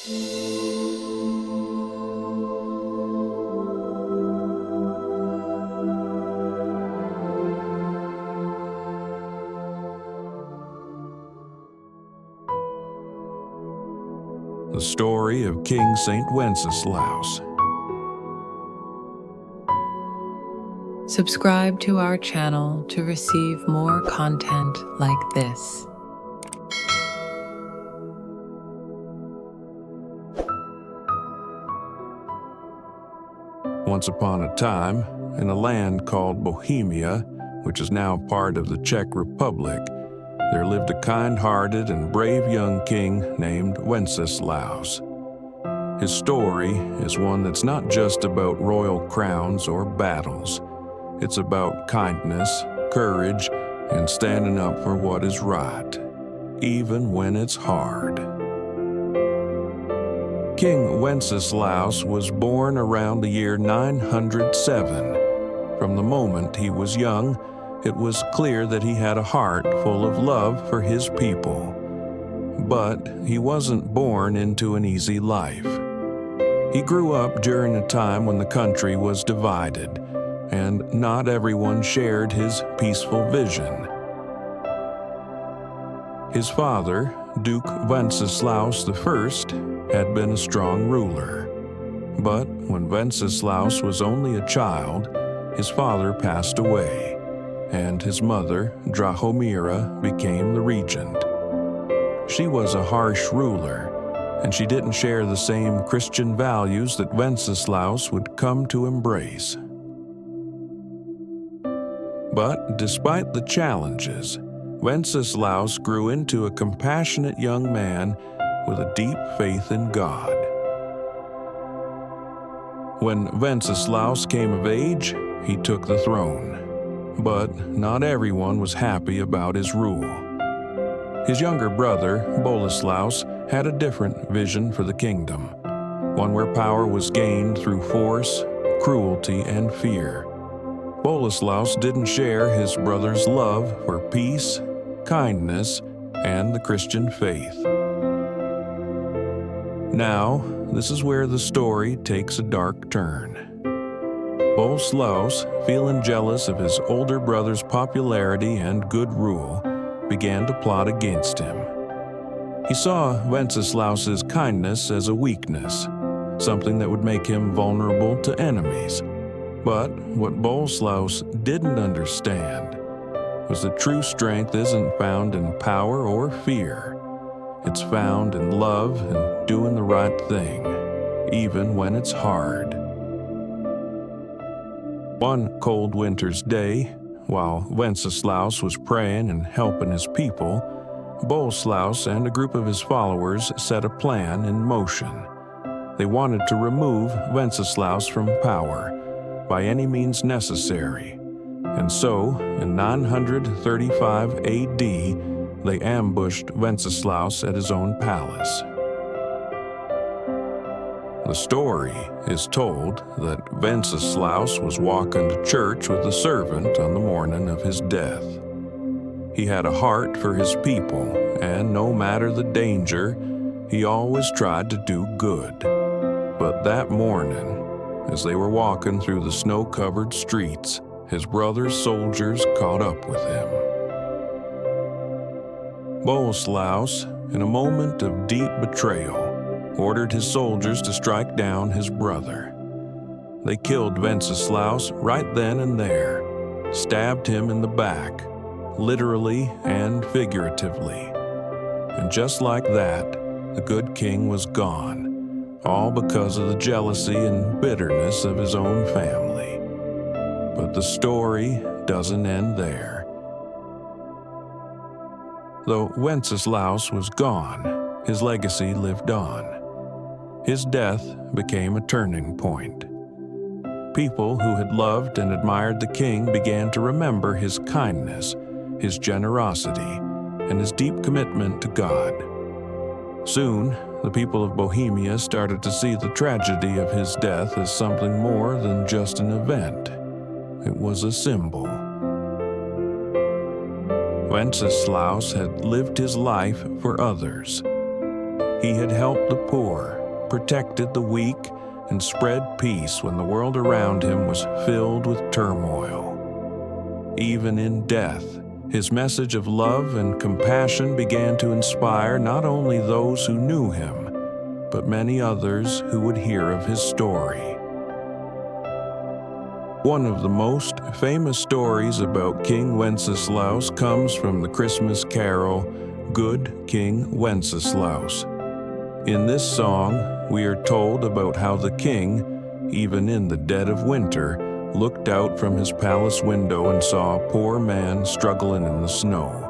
The story of King St. Wenceslaus. Subscribe to our channel to receive more content like this. Once upon a time, in a land called Bohemia, which is now part of the Czech Republic, there lived a kind-hearted and brave young king named Wenceslaus. His story is one that's not just about royal crowns or battles. It's about kindness, courage, and standing up for what is right, even when it's hard. King Wenceslaus was born around the year 907. From the moment he was young, it was clear that he had a heart full of love for his people. But he wasn't born into an easy life. He grew up during a time when the country was divided, and not everyone shared his peaceful vision. His father, Duke Wenceslaus I, had been a strong ruler. But when Wenceslaus was only a child, his father passed away, and his mother, Drahomira, became the regent. She was a harsh ruler, and she didn't share the same Christian values that Wenceslaus would come to embrace. But despite the challenges, Wenceslaus grew into a compassionate young man with a deep faith in God. When Wenceslaus came of age, he took the throne. But not everyone was happy about his rule. His younger brother, Boleslaus, had a different vision for the kingdom, one where power was gained through force, cruelty, and fear. Boleslaus didn't share his brother's love for peace, kindness, and the Christian faith. Now, this is where the story takes a dark turn. Boleslaus, feeling jealous of his older brother's popularity and good rule, began to plot against him. He saw Wenceslaus's kindness as a weakness, something that would make him vulnerable to enemies. But what Boleslaus didn't understand was that true strength isn't found in power or fear. It's found in love and doing the right thing, even when it's hard. One cold winter's day, while Wenceslaus was praying and helping his people, Boleslaus and a group of his followers set a plan in motion. They wanted to remove Wenceslaus from power by any means necessary. And so, in 935 AD, they ambushed Wenceslaus at his own palace. The story is told that Wenceslaus was walking to church with a servant on the morning of his death. He had a heart for his people, and no matter the danger, he always tried to do good. But that morning, as they were walking through the snow-covered streets, his brother's soldiers caught up with him. Boleslaus, in a moment of deep betrayal, ordered his soldiers to strike down his brother. They killed Wenceslaus right then and there, stabbed him in the back, literally and figuratively. And just like that, the good king was gone, all because of the jealousy and bitterness of his own family. But the story doesn't end there. Though Wenceslaus was gone, his legacy lived on. His death became a turning point. People who had loved and admired the king began to remember his kindness, his generosity, and his deep commitment to God. Soon, the people of Bohemia started to see the tragedy of his death as something more than just an event. It was a symbol. Wenceslaus had lived his life for others. He had helped the poor, protected the weak, and spread peace when the world around him was filled with turmoil. Even in death, his message of love and compassion began to inspire not only those who knew him, but many others who would hear of his story. One of the most famous stories about King Wenceslaus comes from the Christmas carol, Good King Wenceslaus. In this song, we are told about how the king, even in the dead of winter, looked out from his palace window and saw a poor man struggling in the snow.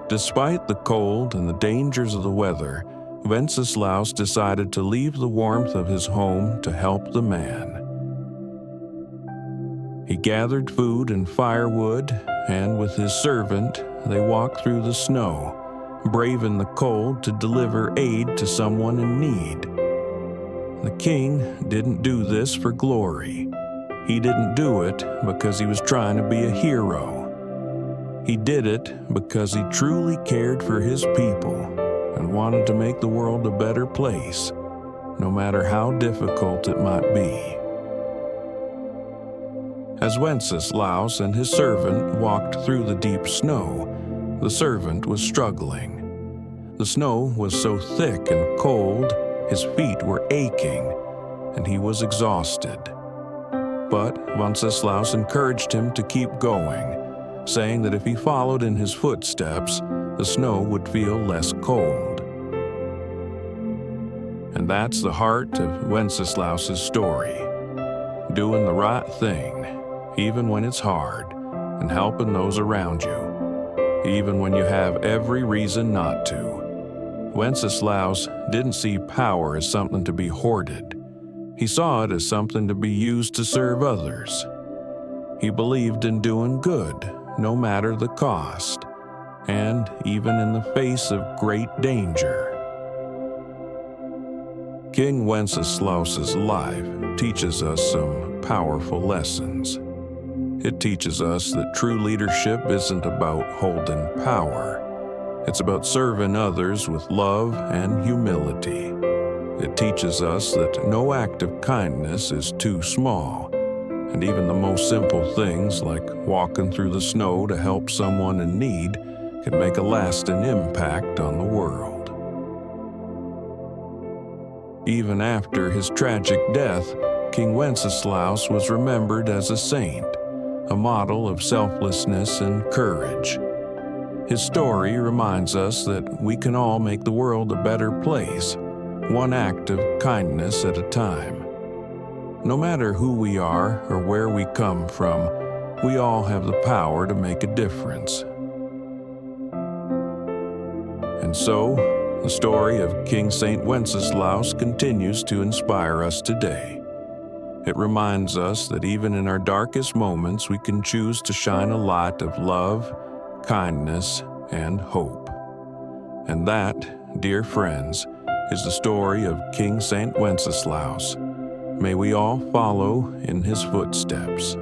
Despite the cold and the dangers of the weather, Wenceslaus decided to leave the warmth of his home to help the man. He gathered food and firewood, and with his servant, they walked through the snow, braving the cold to deliver aid to someone in need. The king didn't do this for glory. He didn't do it because he was trying to be a hero. He did it because he truly cared for his people and wanted to make the world a better place, no matter how difficult it might be. As Wenceslaus and his servant walked through the deep snow, the servant was struggling. The snow was so thick and cold, his feet were aching, and he was exhausted. But Wenceslaus encouraged him to keep going, saying that if he followed in his footsteps, the snow would feel less cold. And that's the heart of Wenceslaus's story. Doing the right thing, even when it's hard, and helping those around you, even when you have every reason not to. Wenceslaus didn't see power as something to be hoarded. He saw it as something to be used to serve others. He believed in doing good, no matter the cost, and even in the face of great danger. King Wenceslaus's life teaches us some powerful lessons. It teaches us that true leadership isn't about holding power. It's about serving others with love and humility. It teaches us that no act of kindness is too small, and even the most simple things like walking through the snow to help someone in need can make a lasting impact on the world. Even after his tragic death, King Wenceslaus was remembered as a saint, a model of selflessness and courage. His story reminds us that we can all make the world a better place, one act of kindness at a time. No matter who we are or where we come from, we all have the power to make a difference. And so, the story of King St. Wenceslaus continues to inspire us today. It reminds us that even in our darkest moments, we can choose to shine a light of love, kindness, and hope. And that, dear friends, is the story of King St. Wenceslaus. May we all follow in his footsteps.